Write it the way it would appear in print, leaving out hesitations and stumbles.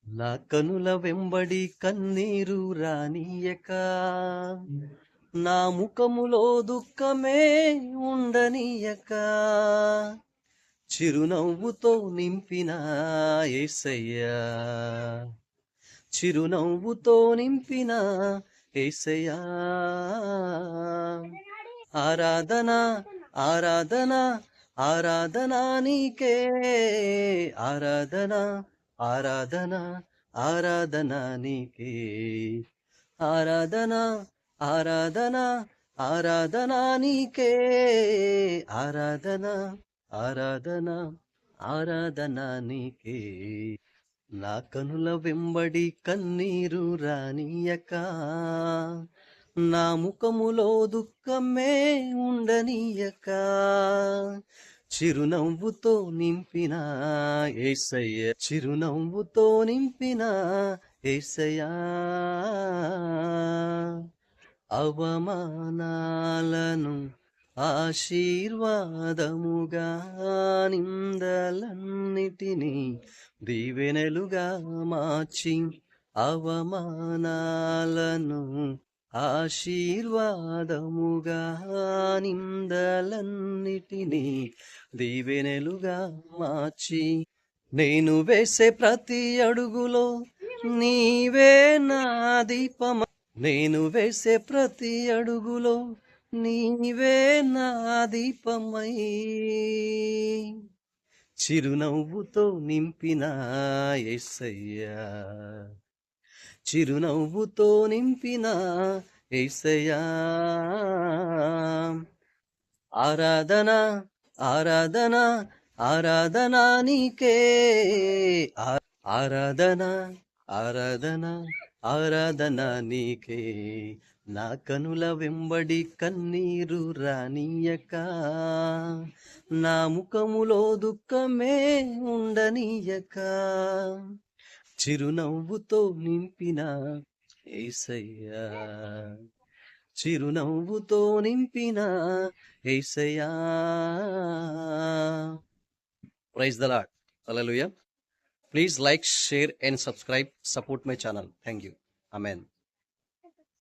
నా కనుల వెంబడి కన్నీరు రానియక, నా ముఖములో దుఃఖమే ఉండనీయక, చిరునవ్వుతో నింపిన యేసయ్యా, చిరునవ్వుతో నింపిన యేసయ్యా. ఆరాధన ఆరాధన ఆరాధన నీకే, ఆరాధన ఆరాధన ఆరాధన నీకే, ఆరాధన ఆరాధన ఆరాధన నీకే, ఆరాధన ఆరాధన ఆరాధన నీకే. నా కనుల వెంబడి కన్నీరు రానియక, నా ముఖములో దుఃఖమే ఉండనీయక, చిరునవ్వుతో నింపిన యేసయ్య, చిరునవ్వుతో నింపిన యేసయ్యా. అవమానాలను ఆశీర్వాదముగా, నిందలన్నిటినీ దీవెనలుగా మార్చి, అవమానాలను ఆశీర్వాదముగా, నిందలన్నిటినీ దీవెనలుగా మార్చి, నేను వేసే ప్రతి అడుగులో నీవే నా దీపమ, నేను వేసే ప్రతి అడుగులో నీవే నా దీపమై, చిరునవ్వుతో నింపిన యేసయ్యా, చిరునవ్వుతో నింపిన యేసయ్యా. ఆరాధన ఆరాధన ఆరాధన నీకే, ఆరాధన ఆరాధన ఆరాధన నీకే. నా కనుల వెంబడి కన్నీరు రానియక, నా ముఖములో దుఃఖమే ఉండనీయక, చిరునవ్వుతో నింపిన యేసయ్యా, చిరునవ్వుతో నింపిన Yesayya. Praise the lord. Hallelujah. Please like, share and subscribe. Support my channel. Thank you. Amen.